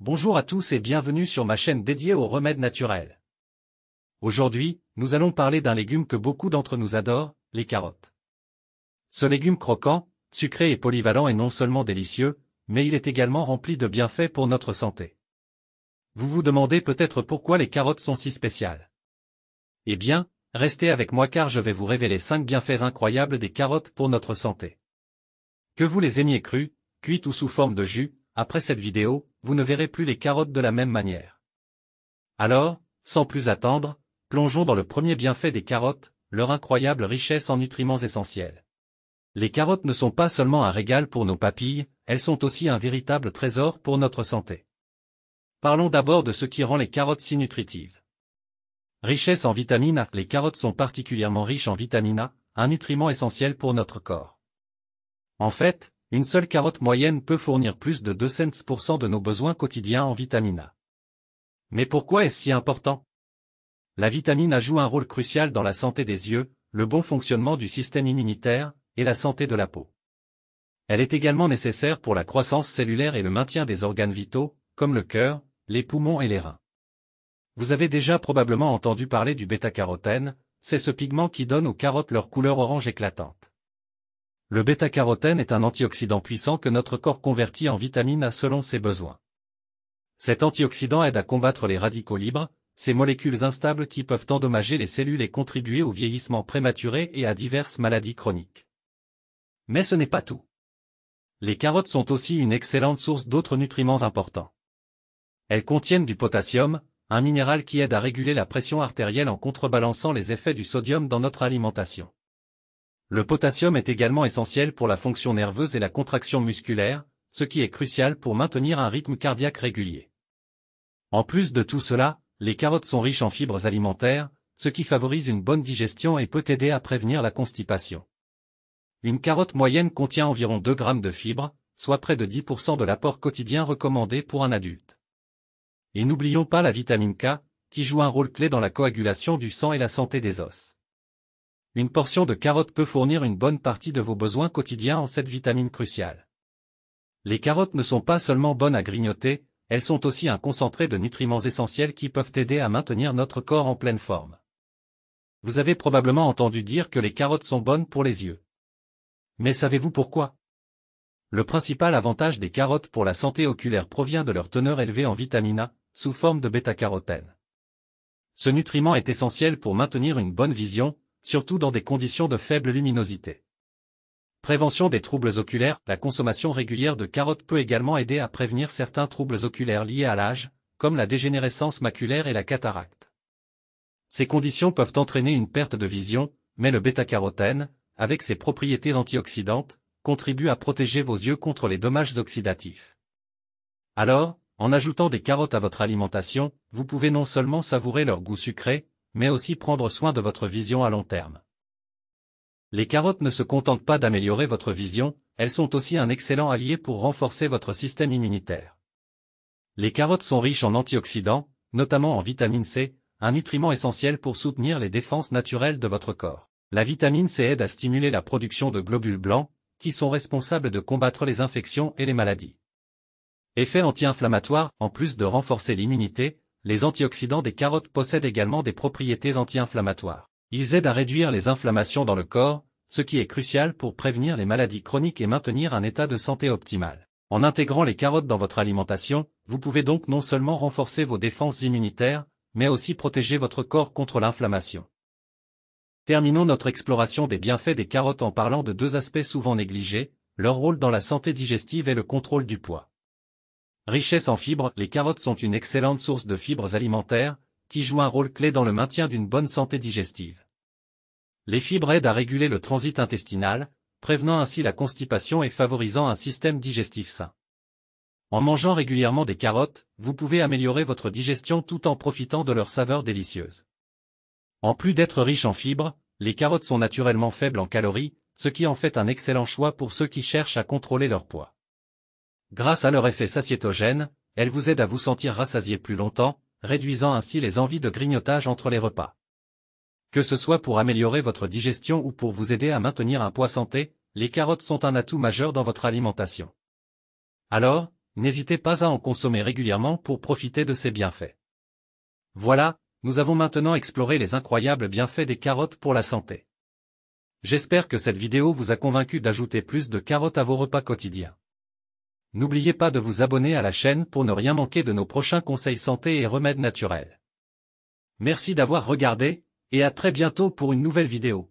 Bonjour à tous et bienvenue sur ma chaîne dédiée aux remèdes naturels. Aujourd'hui, nous allons parler d'un légume que beaucoup d'entre nous adorent, les carottes. Ce légume croquant, sucré et polyvalent est non seulement délicieux, mais il est également rempli de bienfaits pour notre santé. Vous vous demandez peut-être pourquoi les carottes sont si spéciales. Eh bien, restez avec moi car je vais vous révéler 5 bienfaits incroyables des carottes pour notre santé. Que vous les aimiez crues, cuites ou sous forme de jus, après cette vidéo, vous ne verrez plus les carottes de la même manière. Alors, sans plus attendre, plongeons dans le premier bienfait des carottes, leur incroyable richesse en nutriments essentiels. Les carottes ne sont pas seulement un régal pour nos papilles, elles sont aussi un véritable trésor pour notre santé. Parlons d'abord de ce qui rend les carottes si nutritives. Richesse en vitamine A. Les carottes sont particulièrement riches en vitamine A, un nutriment essentiel pour notre corps. En fait, une seule carotte moyenne peut fournir plus de 200% de nos besoins quotidiens en vitamine A. Mais pourquoi est-ce si important? La vitamine A joue un rôle crucial dans la santé des yeux, le bon fonctionnement du système immunitaire, et la santé de la peau. Elle est également nécessaire pour la croissance cellulaire et le maintien des organes vitaux, comme le cœur, les poumons et les reins. Vous avez déjà probablement entendu parler du bêta-carotène, c'est ce pigment qui donne aux carottes leur couleur orange éclatante. Le bêta-carotène est un antioxydant puissant que notre corps convertit en vitamine A selon ses besoins. Cet antioxydant aide à combattre les radicaux libres, ces molécules instables qui peuvent endommager les cellules et contribuer au vieillissement prématuré et à diverses maladies chroniques. Mais ce n'est pas tout. Les carottes sont aussi une excellente source d'autres nutriments importants. Elles contiennent du potassium, un minéral qui aide à réguler la pression artérielle en contrebalançant les effets du sodium dans notre alimentation. Le potassium est également essentiel pour la fonction nerveuse et la contraction musculaire, ce qui est crucial pour maintenir un rythme cardiaque régulier. En plus de tout cela, les carottes sont riches en fibres alimentaires, ce qui favorise une bonne digestion et peut aider à prévenir la constipation. Une carotte moyenne contient environ 2 grammes de fibres, soit près de 10% de l'apport quotidien recommandé pour un adulte. Et n'oublions pas la vitamine K, qui joue un rôle clé dans la coagulation du sang et la santé des os. Une portion de carottes peut fournir une bonne partie de vos besoins quotidiens en cette vitamine cruciale. Les carottes ne sont pas seulement bonnes à grignoter, elles sont aussi un concentré de nutriments essentiels qui peuvent aider à maintenir notre corps en pleine forme. Vous avez probablement entendu dire que les carottes sont bonnes pour les yeux. Mais savez-vous pourquoi? Le principal avantage des carottes pour la santé oculaire provient de leur teneur élevée en vitamine A, sous forme de bêta-carotène. Ce nutriment est essentiel pour maintenir une bonne vision, surtout dans des conditions de faible luminosité. Prévention des troubles oculaires. La consommation régulière de carottes peut également aider à prévenir certains troubles oculaires liés à l'âge, comme la dégénérescence maculaire et la cataracte. Ces conditions peuvent entraîner une perte de vision, mais le bêta-carotène, avec ses propriétés antioxydantes, contribue à protéger vos yeux contre les dommages oxydatifs. Alors, en ajoutant des carottes à votre alimentation, vous pouvez non seulement savourer leur goût sucré, mais aussi prendre soin de votre vision à long terme. Les carottes ne se contentent pas d'améliorer votre vision, elles sont aussi un excellent allié pour renforcer votre système immunitaire. Les carottes sont riches en antioxydants, notamment en vitamine C, un nutriment essentiel pour soutenir les défenses naturelles de votre corps. La vitamine C aide à stimuler la production de globules blancs, qui sont responsables de combattre les infections et les maladies. Effet anti-inflammatoire. En plus de renforcer l'immunité, les antioxydants des carottes possèdent également des propriétés anti-inflammatoires. Ils aident à réduire les inflammations dans le corps, ce qui est crucial pour prévenir les maladies chroniques et maintenir un état de santé optimal. En intégrant les carottes dans votre alimentation, vous pouvez donc non seulement renforcer vos défenses immunitaires, mais aussi protéger votre corps contre l'inflammation. Terminons notre exploration des bienfaits des carottes en parlant de 2 aspects souvent négligés, leur rôle dans la santé digestive et le contrôle du poids. Richesse en fibres. Les carottes sont une excellente source de fibres alimentaires, qui jouent un rôle clé dans le maintien d'une bonne santé digestive. Les fibres aident à réguler le transit intestinal, prévenant ainsi la constipation et favorisant un système digestif sain. En mangeant régulièrement des carottes, vous pouvez améliorer votre digestion tout en profitant de leur saveur délicieuse. En plus d'être riches en fibres, les carottes sont naturellement faibles en calories, ce qui en fait un excellent choix pour ceux qui cherchent à contrôler leur poids. Grâce à leur effet satiétogène, elles vous aident à vous sentir rassasié plus longtemps, réduisant ainsi les envies de grignotage entre les repas. Que ce soit pour améliorer votre digestion ou pour vous aider à maintenir un poids santé, les carottes sont un atout majeur dans votre alimentation. Alors, n'hésitez pas à en consommer régulièrement pour profiter de ses bienfaits. Voilà, nous avons maintenant exploré les incroyables bienfaits des carottes pour la santé. J'espère que cette vidéo vous a convaincu d'ajouter plus de carottes à vos repas quotidiens. N'oubliez pas de vous abonner à la chaîne pour ne rien manquer de nos prochains conseils santé et remèdes naturels. Merci d'avoir regardé, et à très bientôt pour une nouvelle vidéo.